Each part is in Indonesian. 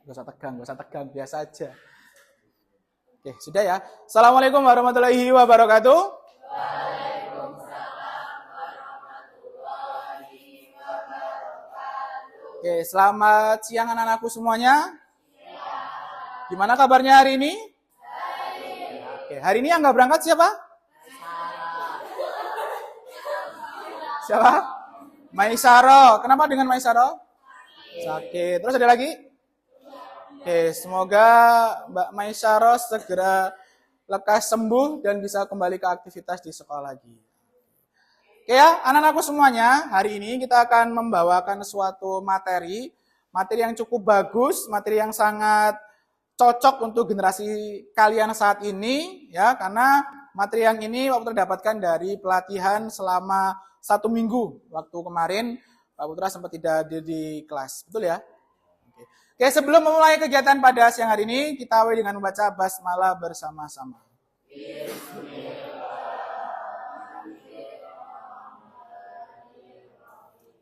Gak usah tegang, biasa aja. Oke, sudah ya. Assalamualaikum warahmatullahi wabarakatuh. Waalaikumsalam warahmatullahi wabarakatuh. Oke, selamat siang anak-anakku semuanya. Gimana kabarnya hari ini? Oke, hari ini yang nggak berangkat siapa? Siapa? Maisaro. Kenapa dengan Maisaro? Sakit. Terus ada lagi? Oke, semoga Mbak Maisaro segera lekas sembuh dan bisa kembali ke aktivitas di sekolah lagi. Oke ya, anak-anakku semuanya, hari ini kita akan membawakan suatu materi yang cukup bagus, materi yang sangat cocok untuk generasi kalian saat ini, ya, karena materi yang ini Pak Putra dapatkan dari pelatihan selama 1 minggu. Waktu kemarin Pak Putra sempat tidak hadir di kelas, betul ya? Oke, sebelum memulai kegiatan pada siang hari ini, kita awali dengan membaca basmalah bersama-sama.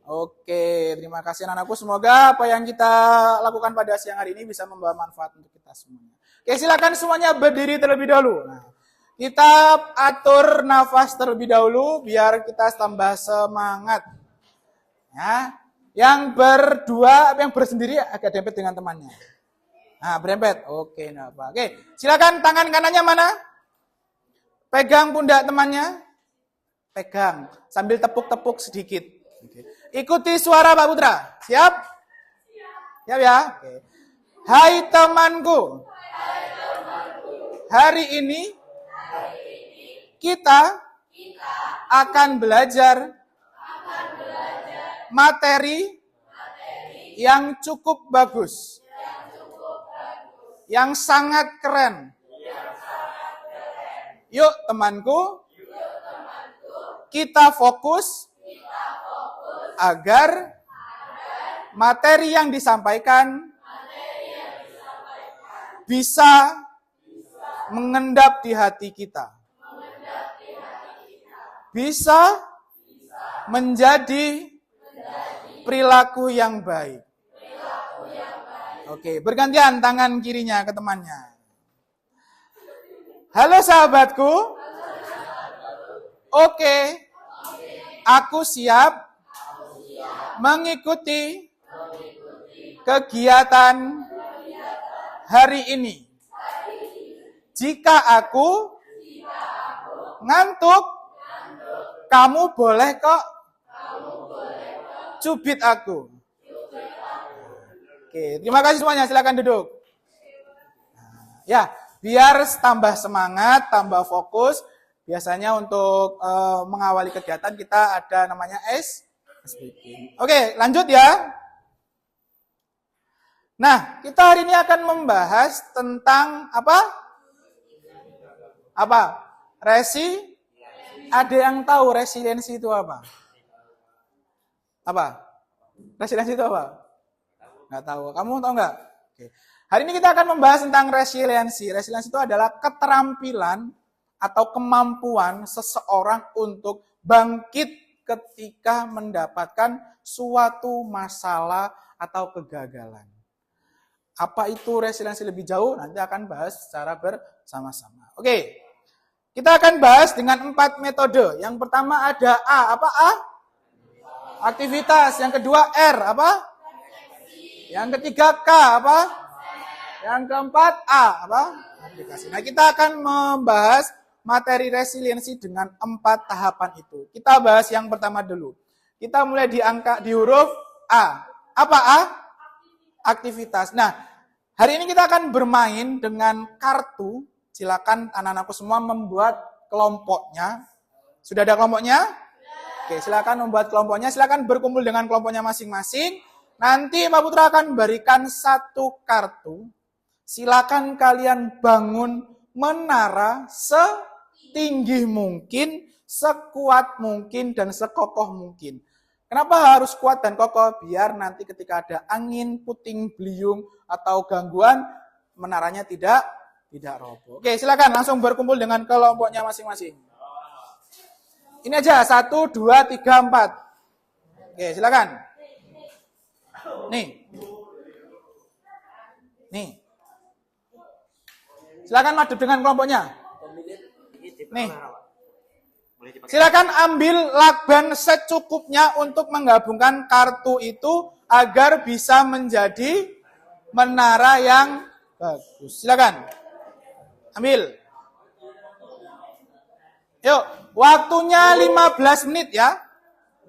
Oke, terima kasih anak-anakku. Semoga apa yang kita lakukan pada siang hari ini bisa membawa manfaat untuk kita semuanya. Oke, silakan semuanya berdiri terlebih dahulu. Nah, kita atur nafas terlebih dahulu biar kita tambah semangat. Ya. Yang berdua, yang bersendiri agak dempet dengan temannya. Nah, berempet. Oke, enggak apa. Oke, silakan tangan kanannya mana? Pegang pundak temannya. Pegang, sambil tepuk-tepuk sedikit. Oke. Ikuti suara Pak Putra. Siap? Siap ya? Oke. Hai temanku. Hari ini kita akan belajar materi yang cukup bagus, yang sangat keren. Yuk temanku, kita fokus agar materi yang disampaikan bisa mengendap di hati kita, bisa menjadi perilaku yang baik. Oke, bergantian tangan kirinya ke temannya. Halo sahabatku. Oke. Aku siap mengikuti kegiatan hari ini. Jika aku ngantuk, kamu boleh kok cubit aku. Oke, terima kasih semuanya. Silakan duduk. Ya, biar tambah semangat, tambah fokus. Biasanya untuk mengawali kegiatan kita ada namanya SBK. Oke, lanjut ya. Nah, kita hari ini akan membahas tentang apa? Apa? Ada yang tahu resiliensi itu apa? Apa? Resiliensi itu apa? Nggak tahu. Kamu tahu nggak? Oke. Hari ini kita akan membahas tentang resiliensi. Resiliensi itu adalah keterampilan atau kemampuan seseorang untuk bangkit ketika mendapatkan suatu masalah atau kegagalan. Apa itu resiliensi lebih jauh? Nanti akan bahas secara bersama-sama. Oke. Kita akan bahas dengan 4 metode. Yang pertama ada A. Apa A? Aktivitas. Yang kedua R, apa? Yang ketiga K, apa? Yang keempat A, apa? Aplikasi. Nah, kita akan membahas materi resiliensi dengan 4 tahapan itu. Kita bahas yang pertama dulu. Kita mulai di huruf A. Apa A? Aktivitas. Nah, hari ini kita akan bermain dengan kartu. Silakan anak-anakku semua membuat kelompoknya. Sudah ada kelompoknya? Oke, silakan membuat kelompoknya, silakan berkumpul dengan kelompoknya masing-masing. Nanti Pak Putra akan berikan 1 kartu. Silakan kalian bangun menara setinggi mungkin, sekuat mungkin, dan sekokoh mungkin. Kenapa harus kuat dan kokoh? Biar nanti ketika ada angin, puting beliung, atau gangguan, menaranya tidak roboh. Oke, silakan langsung berkumpul dengan kelompoknya masing-masing. Ini aja, 1, 2, 3, 4. Oke, silakan. Nih. Nih. Silakan madep dengan kelompoknya. Nih. Silakan ambil lakban secukupnya untuk menggabungkan kartu itu agar bisa menjadi menara yang bagus. Silakan. Ambil. Yuk, waktunya 15 menit ya.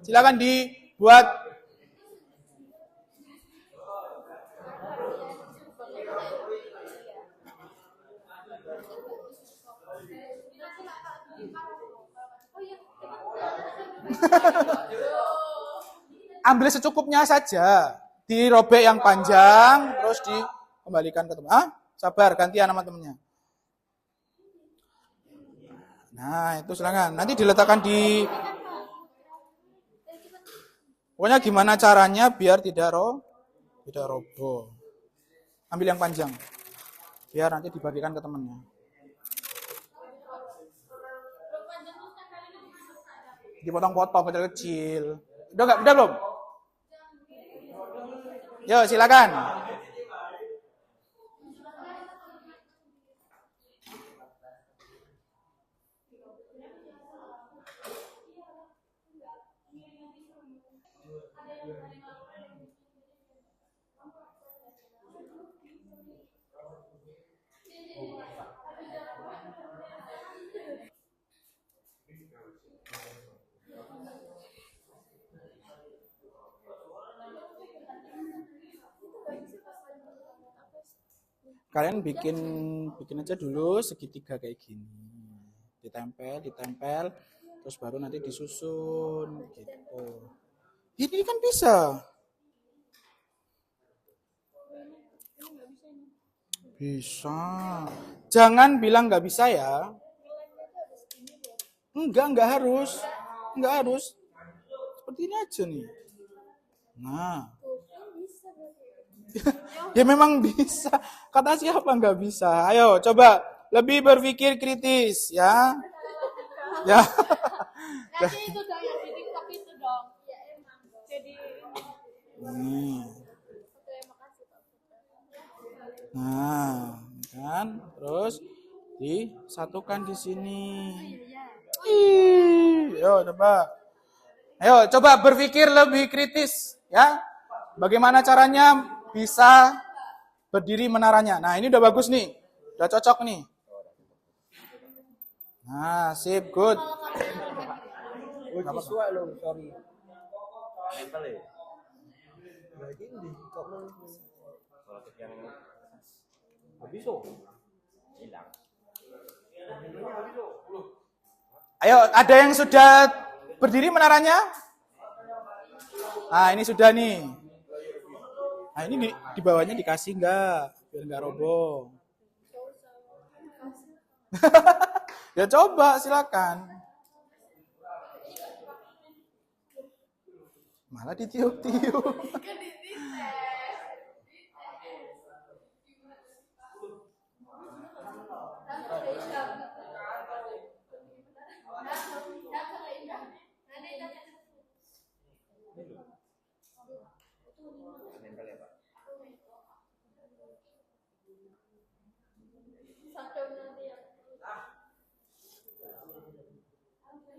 Silakan dibuat. Ambil secukupnya saja. Dirobek yang panjang, terus dikembalikan ke teman. Sabar, gantian sama temennya. Nah, itu silakan. Nanti diletakkan di... Pokoknya gimana caranya biar tidak roboh. Ambil yang panjang. Biar nanti dibagikan ke temennya. Dipotong-potong kecil-kecil. Udah belum? Yo, silakan. Kalian bikin aja dulu segitiga kayak gini. Ditempel, terus baru nanti disusun gitu. Ini kan bisa. Bisa. Jangan bilang nggak bisa ya. Enggak harus. Enggak harus. Seperti ini aja nih. Nah. Ya memang bisa. Kata siapa nggak bisa? Ayo coba lebih berpikir kritis ya. Ya. Jadi itu dong yang di TikTok itu dong. Ya emang. Jadi Nah, kan? Terus disatukan di sini. Ayo coba berpikir lebih kritis ya. Bagaimana caranya bisa berdiri menaranya? Nah, ini udah bagus nih. Udah cocok nih. Nah, sip, good. Siswa lo, sorry. Nempel ya? Berarti ini kok kalau yang habis hilang. Ayo, ada yang sudah berdiri menaranya? Nah, ini sudah nih. Nah, ini di bawahnya dikasih enggak? Biar enggak roboh. Ya coba, silakan. Malah ditiup-tiup.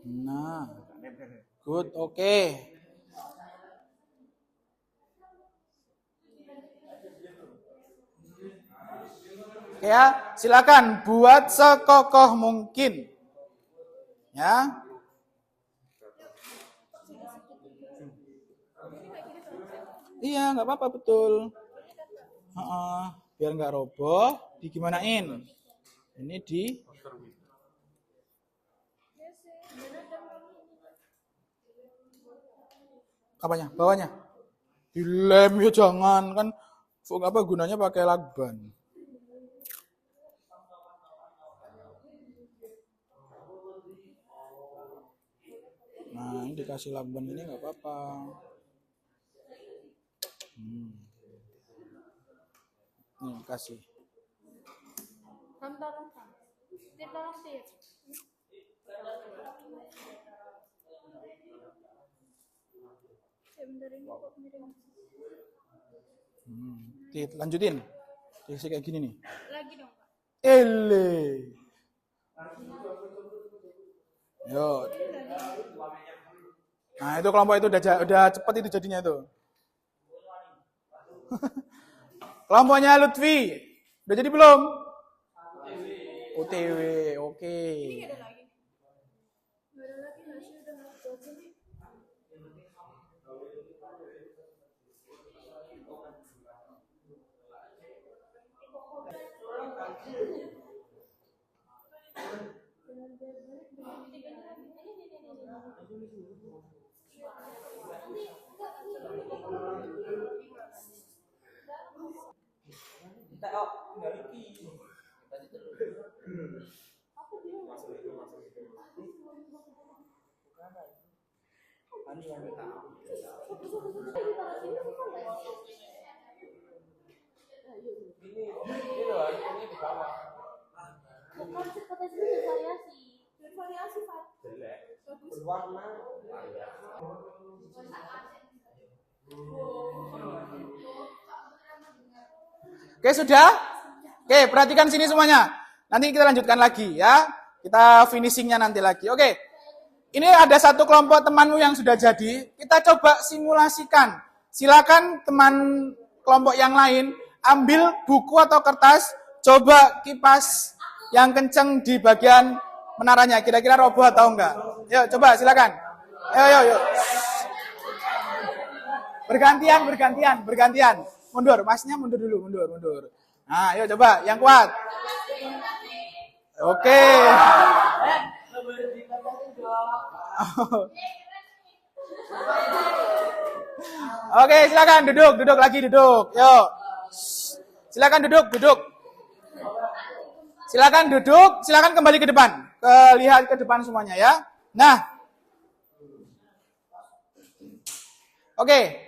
Nah, good, oke. Oke ya, silakan buat sekokoh mungkin. Ya. Iya, nggak apa-apa, betul. Biar nggak roboh, digimanain? Ini di apanya? Bawahnya? Dilem ya jangan, kan apa gunanya pakai lakban. Nah, ini dikasih lakban ini nggak apa-apa. Nih, kasih. Oke, lanjutin. Jadi kayak gini nih. Lagi dong, Pak. Ele. Yo. Nah, itu kelompok itu udah cepet itu jadinya itu. Kelompoknya Lutfi. Udah jadi belum? OTW. Oke. Ini ada lagi. Nggak ada lagi, nasi udah nggak jadi nih. Kita balik. Ini loh, ini di bawah. Bukan kata sini bervariasi. Bervariasi, Pak. Jelek. Bagus. Berwarna. Oke, sudah? Oke, perhatikan sini semuanya. Nanti kita lanjutkan lagi ya. Kita finishingnya nanti lagi. Oke. Ini ada satu kelompok temanmu yang sudah jadi. Kita coba simulasikan. Silakan teman kelompok yang lain ambil buku atau kertas, coba kipas yang kenceng di bagian menaranya. Kira-kira roboh atau enggak? Yuk, coba silakan. Yuk. Bergantian. Mundur, masnya mundur dulu, mundur. Nah, yuk coba, yang kuat. Oke. Oke, silakan duduk lagi. Yuk. Silakan duduk. Silakan kembali ke depan. Lihat ke depan semuanya ya. Nah. Oke.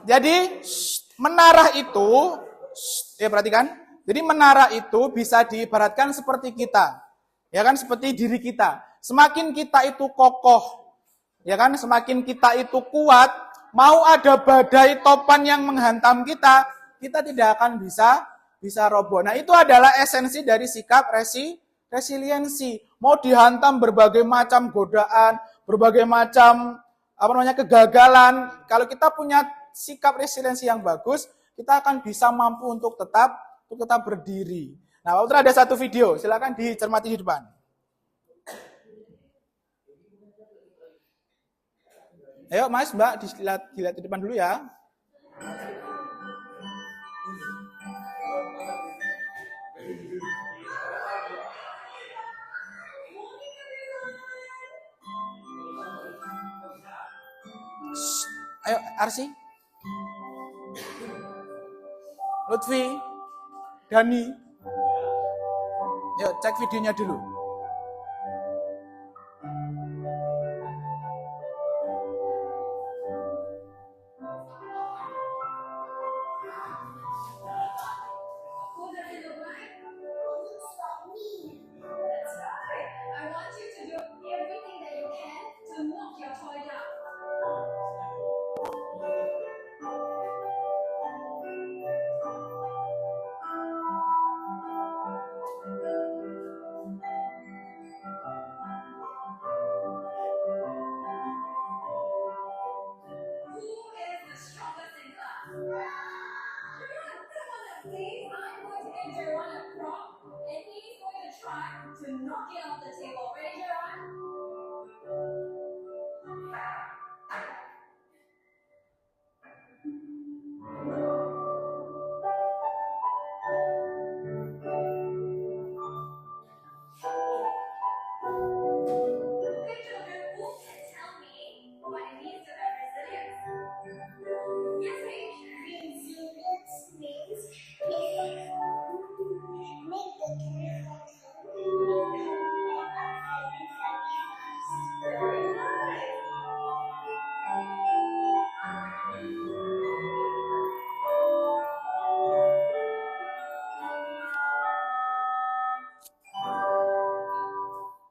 Jadi menara itu perhatikan. Jadi menara itu bisa diibaratkan seperti kita. Ya kan, seperti diri kita. Semakin kita itu kokoh, ya kan, semakin kita itu kuat, mau ada badai topan yang menghantam kita tidak akan bisa roboh. Nah, itu adalah esensi dari sikap resiliensi. Mau dihantam berbagai macam godaan, berbagai macam kegagalan, kalau kita punya sikap resiliensi yang bagus, kita akan bisa mampu untuk tetap berdiri. Nah, Pak Putra ada satu video, silakan dicermati di depan. Ayo Mas, Mbak, dilihat di depan dulu ya. Ayo, Arsi. Lutfi. Dani. Yuk, cek videonya dulu.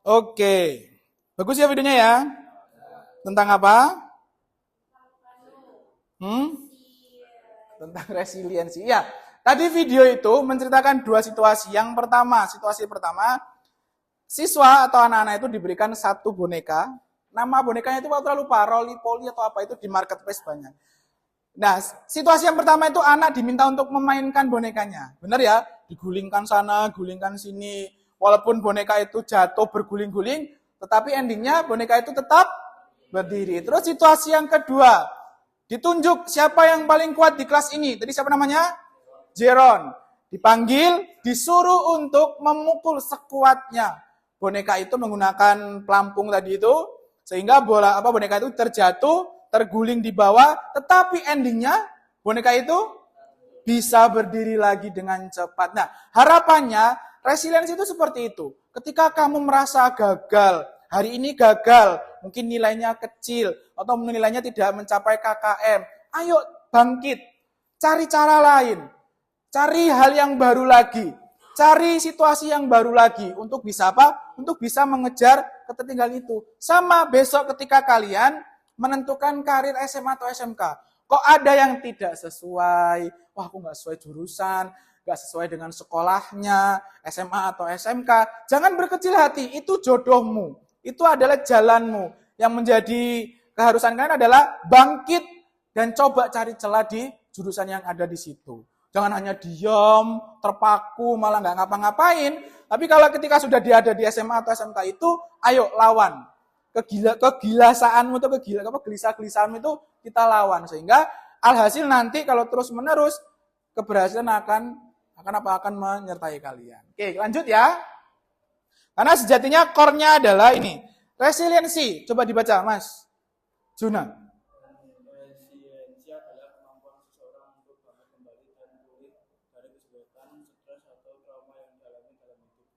Oke. Bagus ya videonya ya? Tentang apa? Tentang resiliensi. Ya, tadi video itu menceritakan dua situasi. Yang pertama, situasi pertama, siswa atau anak-anak itu diberikan satu boneka. Nama bonekanya itu kalau lupa, Rolly Polly atau apa itu di marketplace banyak. Nah, situasi yang pertama itu anak diminta untuk memainkan bonekanya. Benar ya? Digulingkan sana, gulingkan sini. Walaupun boneka itu jatuh berguling-guling, tetapi endingnya boneka itu tetap berdiri. Terus situasi yang kedua, ditunjuk siapa yang paling kuat di kelas ini. Tadi siapa namanya? Jeron. Dipanggil, disuruh untuk memukul sekuatnya. Boneka itu menggunakan pelampung tadi itu, sehingga boneka itu terjatuh, terguling di bawah, tetapi endingnya boneka itu bisa berdiri lagi dengan cepat. Nah, harapannya resiliensi itu seperti itu. Ketika kamu merasa gagal, hari ini gagal, mungkin nilainya kecil, atau nilainya tidak mencapai KKM, ayo bangkit, cari cara lain, cari hal yang baru lagi, cari situasi yang baru lagi, untuk bisa apa? Untuk bisa mengejar ketertinggalan itu. Sama besok ketika kalian menentukan karir SMA atau SMK. Kok ada yang tidak sesuai? Wah, aku nggak sesuai jurusan, nggak sesuai dengan sekolahnya, SMA atau SMK. Jangan berkecil hati, itu jodohmu. Itu adalah jalanmu. Yang menjadi keharusan kalian adalah bangkit dan coba cari celah di jurusan yang ada di situ. Jangan hanya diam, terpaku, malah nggak ngapa-ngapain. Tapi kalau ketika sudah ada di SMA atau SMK itu, ayo lawan. Kegilasaanmu atau gelisah-gelisahanmu itu kita lawan, sehingga alhasil nanti kalau terus menerus keberhasilan akan menyertai kalian. Oke, lanjut ya. Karena sejatinya core-nya adalah ini, resiliensi. Coba dibaca, Mas Juna. Resiliensi adalah kemampuan seseorang untuk bangkit kembali dan pulih dari kesulitan, stres atau trauma yang dialami dalam hidup.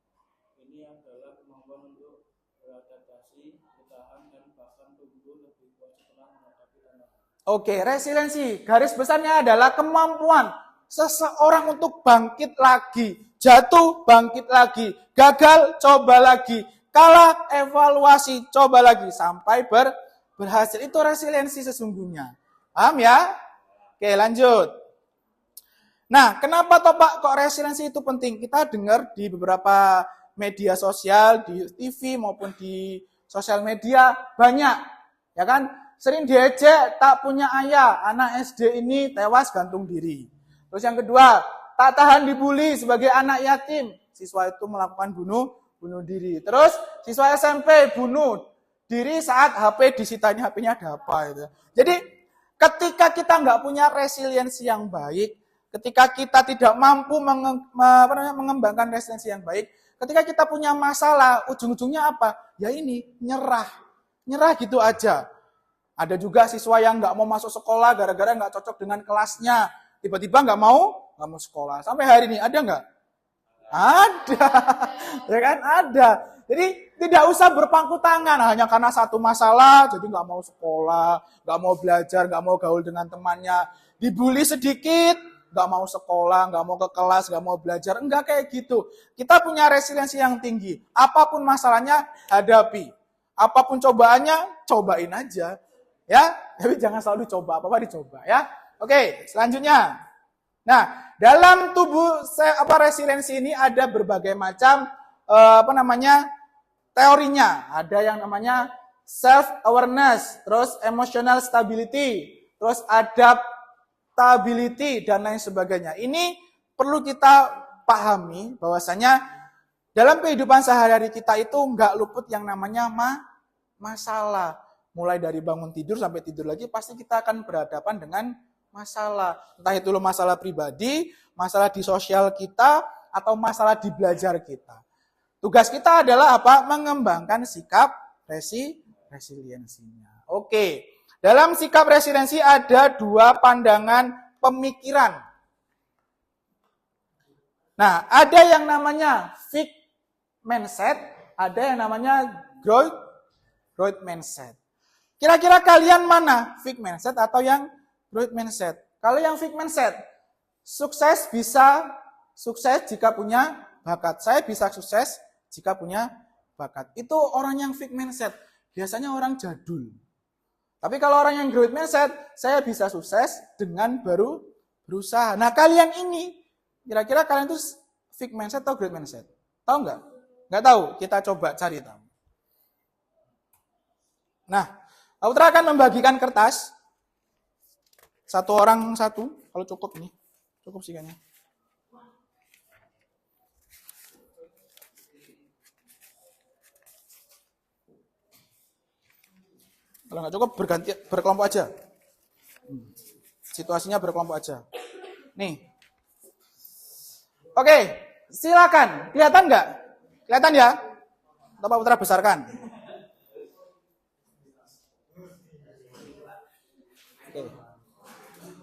Ini adalah kemampuan untuk beradaptasi, bertahan, dan bahkan tumbuh lebih kuat setelah menghadapi tantangan. Oke, resiliensi. Garis besarnya adalah kemampuan seseorang untuk bangkit lagi. Jatuh, bangkit lagi. Gagal, coba lagi. Kalah, evaluasi, coba lagi. Sampai berhasil. Itu resiliensi sesungguhnya. Paham ya? Oke, lanjut. Nah, kenapa toh Pak kok resiliensi itu penting? Kita dengar di beberapa media sosial, di TV maupun di sosial media banyak, ya kan? Sering diejek, tak punya ayah, anak SD ini tewas gantung diri. Terus yang kedua, tak tahan dibully sebagai anak yatim, siswa itu melakukan bunuh diri. Terus siswa SMP bunuh diri saat HP disitanya, HP-nya ada apa itu. Jadi ketika kita nggak punya resiliensi yang baik, ketika kita tidak mampu mengembangkan resiliensi yang baik, ketika kita punya masalah, ujung-ujungnya apa? Ya ini, nyerah gitu aja. Ada juga siswa yang nggak mau masuk sekolah gara-gara nggak cocok dengan kelasnya. Tiba-tiba nggak mau sekolah. Sampai hari ini ada nggak? Ada. Ya kan? Ada. Jadi tidak usah berpangku tangan hanya karena satu masalah, jadi nggak mau sekolah, nggak mau belajar, nggak mau gaul dengan temannya. Dibully sedikit, nggak mau sekolah, nggak mau ke kelas, nggak mau belajar. Enggak kayak gitu. Kita punya resiliensi yang tinggi. Apapun masalahnya, hadapi. Apapun cobaannya, cobain aja. Ya, tapi jangan selalu coba, apa-apa dicoba ya. Oke, selanjutnya. Nah, dalam tubuh resiliensi ini ada berbagai macam teorinya. Ada yang namanya self awareness, terus emotional stability, terus adaptability dan lain sebagainya. Ini perlu kita pahami bahwasanya dalam kehidupan sehari-hari kita itu nggak luput yang namanya masalah. Mulai dari bangun tidur sampai tidur lagi pasti kita akan berhadapan dengan masalah. Entah itu masalah pribadi, masalah di sosial kita, atau masalah di belajar kita. Tugas kita adalah apa? Mengembangkan sikap resiliensinya. Oke, dalam sikap resiliensi ada dua pandangan pemikiran. Nah, ada yang namanya fixed mindset, ada yang namanya growth mindset. Kira-kira kalian mana? Fixed mindset atau yang growth mindset? Kalau yang fixed mindset, sukses jika punya bakat. Saya bisa sukses jika punya bakat. Itu orang yang fixed mindset. Biasanya orang jadul. Tapi kalau orang yang growth mindset, saya bisa sukses dengan baru Berusaha. Nah, kalian ini, kira-kira kalian itu fixed mindset atau growth mindset? Tahu nggak? Nggak tahu. Kita coba cari tahu. Nah, Pak Putra akan membagikan kertas. Satu orang satu, kalau cukup ini. Cukup sih kayaknya. Kalau nggak cukup, berkelompok aja. Situasinya berkelompok aja. Nih. Oke, silakan. Kelihatan nggak? Kelihatan ya? Atau Pak Putra besarkan? Oke.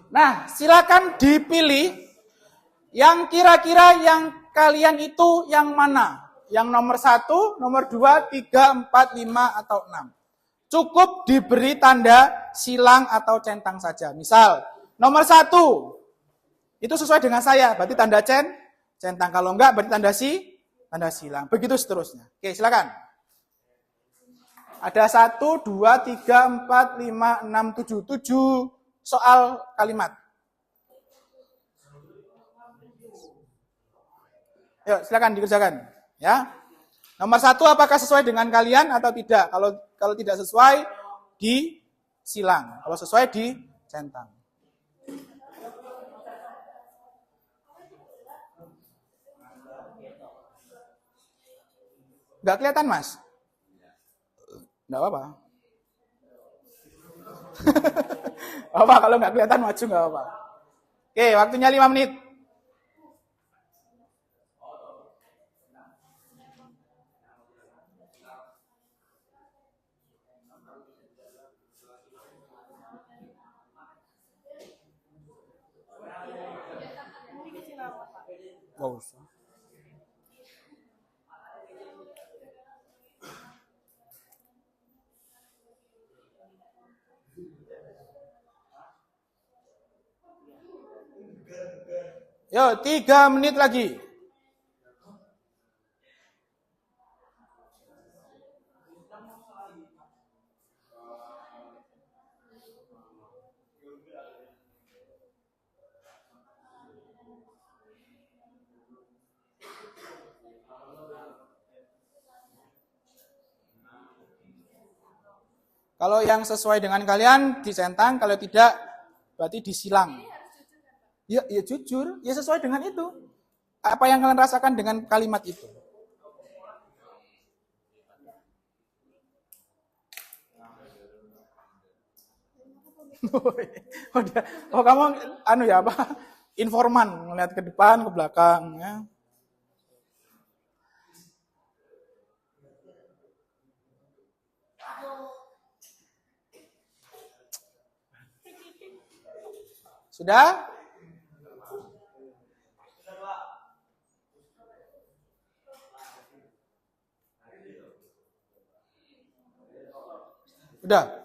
Nah, silakan dipilih yang kira-kira yang kalian itu yang mana? Yang nomor 1, nomor 2, 3, 4, 5, atau 6. Cukup diberi tanda silang atau centang saja. Misal, nomor 1, itu sesuai dengan saya, berarti tanda centang. Kalau enggak, berarti tanda silang. Begitu seterusnya. Oke, silakan. Ada 1, 2, 3, 4, 5, 6, 7. 7 soal kalimat. Yuk, silakan dikerjakan. Ya. Nomor 1, apakah sesuai dengan kalian atau tidak? Kalau tidak sesuai, disilang. Kalau sesuai, dicentang. Nggak kelihatan, Mas? Nggak apa-apa. Apa kalau nggak kelihatan maju nggak apa. Oke, waktunya 5 menit. Nggak usah. Yo, 3 menit lagi. Kalau yang sesuai dengan kalian dicentang, kalau tidak berarti disilang. Ya jujur, ya sesuai dengan itu. Apa yang kalian rasakan dengan kalimat itu. Oh kamu anu ya apa? Informan, melihat ke depan, ke belakang ya. Sudah? Udah.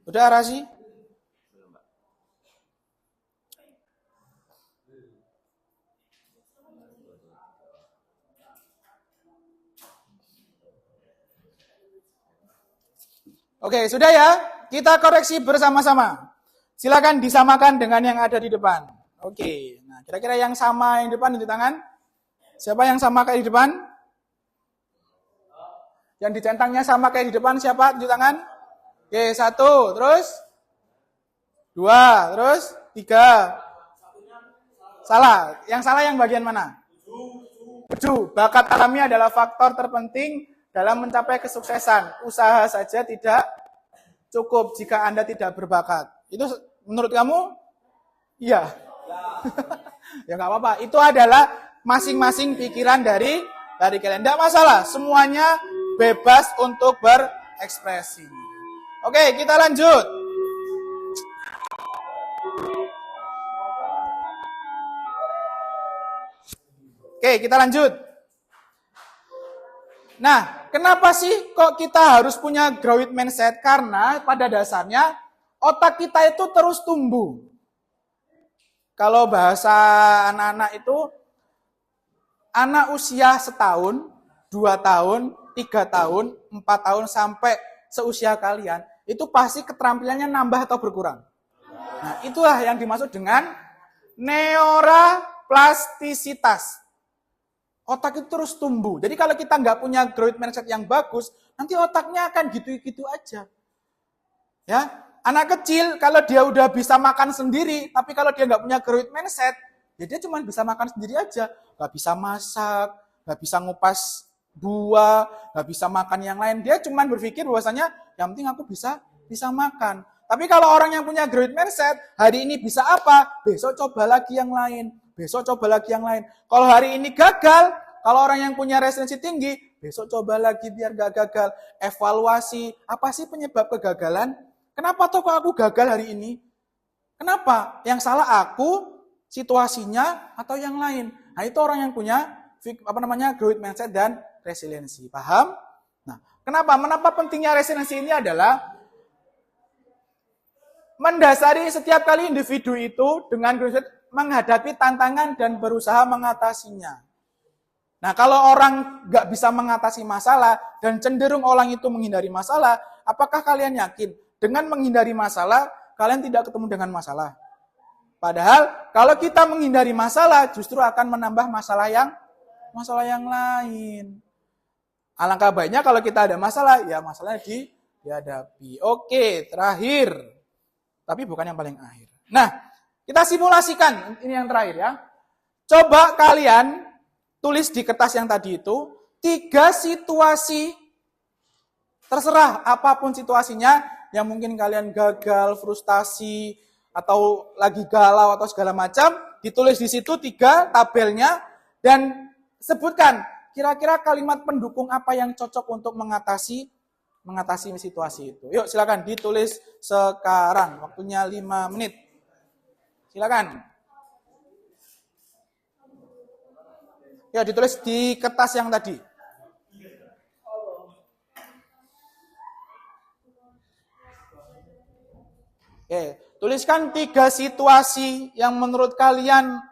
Udah Rasi? Oke, sudah ya? Kita koreksi bersama-sama. Silakan disamakan dengan yang ada di depan. Oke, nah kira-kira yang sama yang di depan di tangan? Siapa yang sama kayak di depan? Yang dicentangnya sama kayak di depan siapa? Di tangan? Oke, 1, terus 2, terus 3. Salah. Yang salah yang bagian mana? 7. Bakat alami adalah faktor terpenting dalam mencapai kesuksesan. Usaha saja tidak cukup jika Anda tidak berbakat. Itu menurut kamu? Iya. Ya nggak apa-apa. Itu adalah masing-masing pikiran dari kalian. Tidak masalah. Semuanya bebas untuk berekspresi. Oke, kita lanjut. Oke, kita lanjut. Nah, kenapa sih kok kita harus punya growth mindset? Karena pada dasarnya otak kita itu terus tumbuh. Kalau bahasa anak-anak itu, anak usia setahun, 2 tahun, 3 tahun, 4 tahun, sampai seusia kalian, itu pasti keterampilannya nambah atau berkurang. Nah, itulah yang dimaksud dengan neuroplastisitas. Otak itu terus tumbuh. Jadi kalau kita nggak punya growth mindset yang bagus, nanti otaknya akan gitu-gitu aja. Ya, anak kecil kalau dia udah bisa makan sendiri, tapi kalau dia nggak punya growth mindset, ya dia cuma bisa makan sendiri aja. Nggak bisa masak, nggak bisa ngupas buah, nggak bisa makan yang lain. Dia cuma berpikir bahwasanya yang penting aku bisa makan. Tapi kalau orang yang punya growth mindset, hari ini bisa apa, besok coba lagi yang lain. Besok coba lagi yang lain. Kalau hari ini gagal, kalau orang yang punya resiliensi tinggi, besok coba lagi biar gak gagal. Evaluasi, apa sih penyebab kegagalan? Kenapa kok aku gagal hari ini? Kenapa? Yang salah aku, situasinya, atau yang lain? Nah, itu orang yang punya growth mindset dan resiliensi. Paham? Nah, kenapa pentingnya resiliensi ini adalah mendasari setiap kali individu itu dengan growth mindset menghadapi tantangan dan berusaha mengatasinya. Nah, kalau orang nggak bisa mengatasi masalah dan cenderung orang itu menghindari masalah, apakah kalian yakin dengan menghindari masalah, kalian tidak ketemu dengan masalah? Padahal kalau kita menghindari masalah, justru akan menambah masalah yang lain. Alangkah baiknya kalau kita ada masalah, ya masalahnya dihadapi. Oke, terakhir. Tapi bukan yang paling akhir. Nah, kita simulasikan, ini yang terakhir ya. Coba kalian tulis di kertas yang tadi itu, 3 situasi, terserah apapun situasinya, yang mungkin kalian gagal, frustasi, atau lagi galau, atau segala macam, ditulis di situ 3 tabelnya, dan sebutkan kira-kira kalimat pendukung apa yang cocok untuk mengatasi situasi itu. Yuk silakan ditulis sekarang, waktunya 5 menit. Silakan. Ya, ditulis di kertas yang tadi. Oke, tuliskan 3 situasi yang menurut kalian,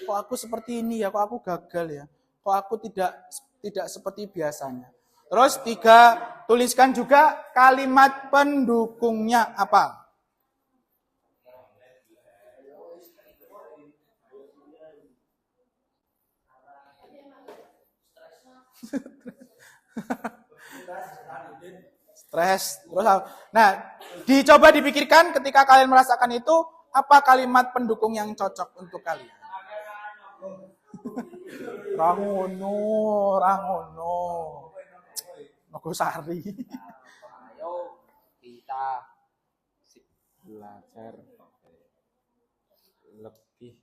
kok aku seperti ini ya, kok aku gagal ya, kok aku tidak seperti biasanya. Terus 3, tuliskan juga kalimat pendukungnya apa. Stres. Terus nah, dicoba dipikirkan ketika kalian merasakan itu, apa kalimat pendukung yang cocok untuk kalian? Rangono. Nogosari. Ayo kita belajar lebih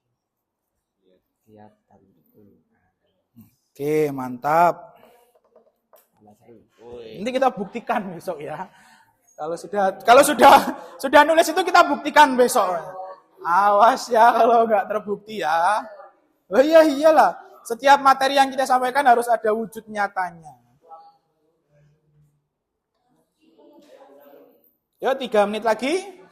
giat dan Oke, mantap. Nanti kita buktikan besok ya. Kalau sudah nulis itu kita buktikan besok. Awas ya kalau nggak terbukti ya. Oh iyalah. Setiap materi yang kita sampaikan harus ada wujud nyatanya. Yuk 3 menit lagi.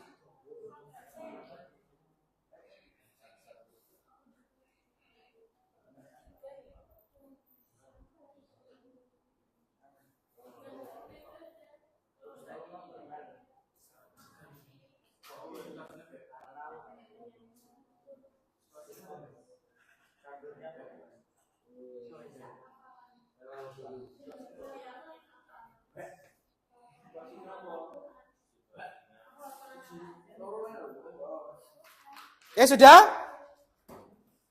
Ya sudah,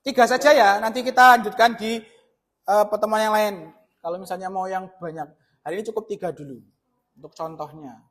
3 saja ya. Nanti kita lanjutkan di pertemuan yang lain. Kalau misalnya mau yang banyak, hari ini cukup 3 dulu untuk contohnya.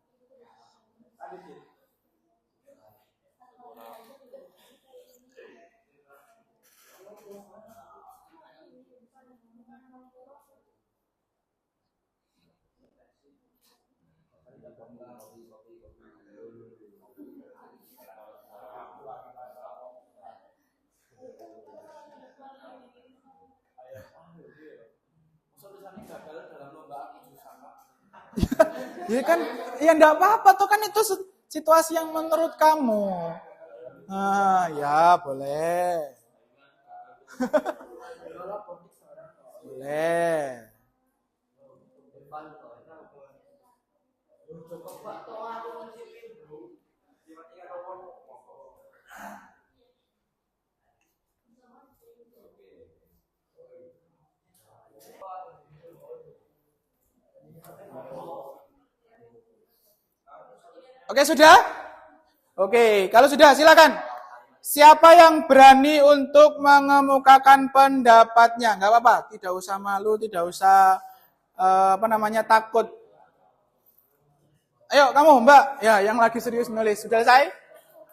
Ya kan, ya enggak apa-apa tuh kan itu Situasi yang menurut kamu. Ya boleh. Boleh. Oke, sudah? Oke, kalau sudah silakan. Siapa yang berani untuk mengemukakan pendapatnya? Enggak apa-apa, tidak usah malu, tidak usah takut. Ayo kamu Mbak, ya yang lagi serius nulis. Sudah selesai?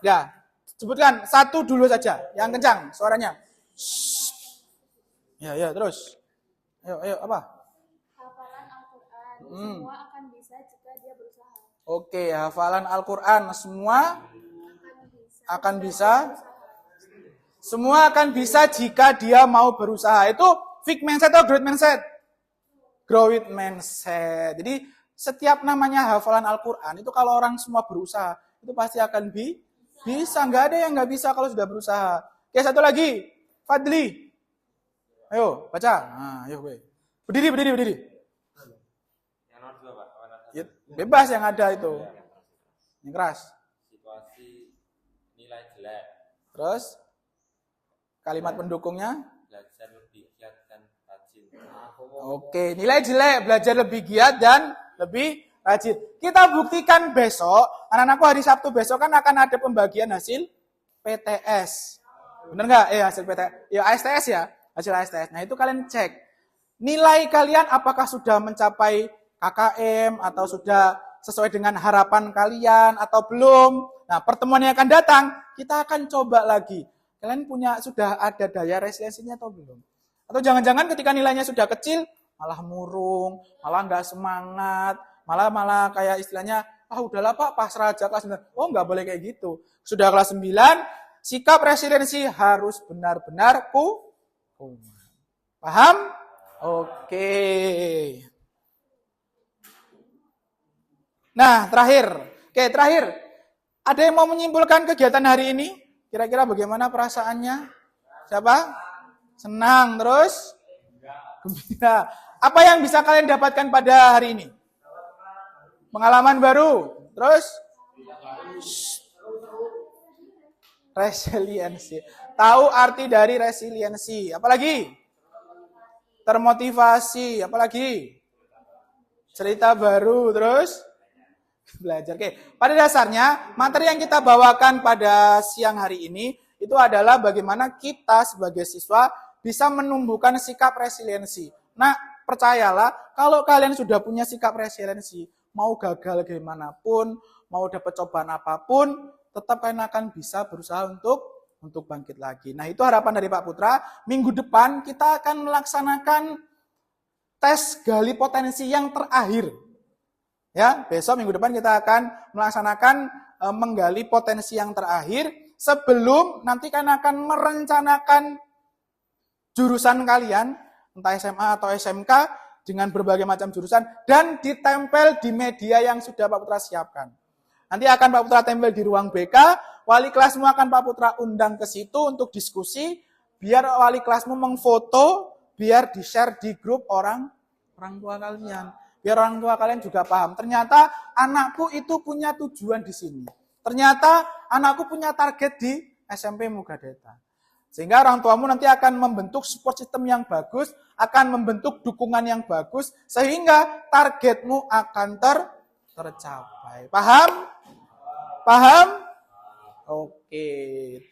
Ya, sebutkan satu dulu saja, yang kencang suaranya. Ya, terus. Ayo, apa? Hafalan Al-Quran, semua akan bisa jika dia berusaha. Oke, hafalan Al-Quran, semua akan bisa. Semua akan bisa jika dia mau berusaha. Itu fixed mindset atau growth mindset? Growth mindset. Jadi setiap namanya hafalan Al-Quran, itu kalau orang semua berusaha, itu pasti akan bisa. Nggak ada yang nggak bisa kalau sudah berusaha. Oke, satu lagi. Fadli. Ayo, baca. Nah, ayo gue. Berdiri. Yang nomor 2, Pak. Ya, bebas yang ada itu. Yang keras. Situasi nilai jelek. Terus kalimat pendukungnya. Belajar lebih giat dan rajin. Oke, nilai jelek, belajar lebih giat dan lebih rajin. Kita buktikan besok, anak-anakku hari Sabtu besok kan akan ada pembagian hasil PTS. Bener nggak? Hasil PTS. Ya, ASTS ya, hasil ASTS. Nah, itu kalian cek. Nilai kalian apakah sudah mencapai KKM atau sudah sesuai dengan harapan kalian atau belum. Nah, pertemuan yang akan datang, kita akan coba lagi. Kalian sudah ada daya resiliensinya atau belum? Atau jangan-jangan ketika nilainya sudah kecil, malah murung, malah nggak semangat, malah kayak istilahnya, udahlah Pak, pasrah aja kelas 9. Oh, nggak boleh kayak gitu. Sudah kelas 9, sikap resiliensi harus benar-benar kuat. Paham? Oke. Nah, terakhir. Ada yang mau menyimpulkan kegiatan hari ini? Kira-kira bagaimana perasaannya? Siapa? Senang, terus? Gembira. Apa yang bisa kalian dapatkan pada hari ini? Pengalaman baru. Terus? Resiliensi. Tahu arti dari resiliensi. Apalagi? Termotivasi. Apalagi? Cerita baru. Terus? Belajar. Oke. Pada dasarnya, materi yang kita bawakan pada siang hari ini itu adalah bagaimana kita sebagai siswa bisa menumbuhkan sikap resiliensi. Nah, percayalah, kalau kalian sudah punya sikap resiliensi, mau gagal bagaimanapun, mau dapat cobaan apapun, tetap kalian akan bisa berusaha untuk bangkit lagi. Nah, itu harapan dari Pak Putra. Minggu depan kita akan melaksanakan tes gali potensi yang terakhir. Ya, besok minggu depan kita akan melaksanakan menggali potensi yang terakhir sebelum nanti kalian akan merencanakan jurusan kalian, entah SMA atau SMK, dengan berbagai macam jurusan, dan ditempel di media yang sudah Pak Putra siapkan. Nanti akan Pak Putra tempel di ruang BK, wali kelasmu akan Pak Putra undang ke situ untuk diskusi, biar wali kelasmu mengfoto, biar di-share di grup orang tua kalian. Biar orang tua kalian juga paham. Ternyata anakku itu punya tujuan di sini. Ternyata anakku punya target di SMP Mugadeta. Sehingga orang tuamu nanti akan membentuk support system yang bagus, akan membentuk dukungan yang bagus, sehingga targetmu akan tercapai. Paham? Oke.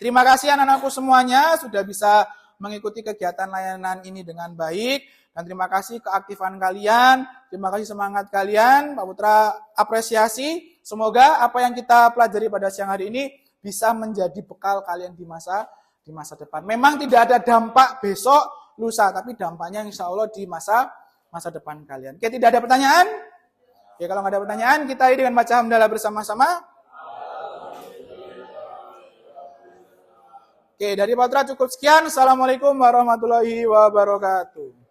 Terima kasih anak-anakku semuanya sudah bisa mengikuti kegiatan layanan ini dengan baik. Dan terima kasih keaktifan kalian, terima kasih semangat kalian, Pak Putra apresiasi. Semoga apa yang kita pelajari pada siang hari ini bisa menjadi bekal kalian di masa depan. Memang tidak ada dampak besok, lusa, tapi dampaknya insya Allah di masa depan kalian. Oke, tidak ada pertanyaan? Oke, kalau nggak ada pertanyaan, kita dengan baca hamdalah bersama-sama. Oke, dari Pak Putra cukup sekian. Assalamualaikum warahmatullahi wabarakatuh.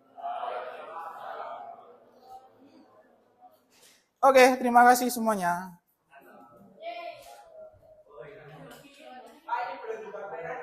Oke, terima kasih semuanya.